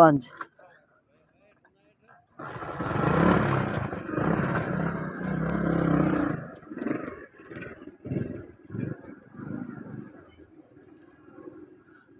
5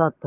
7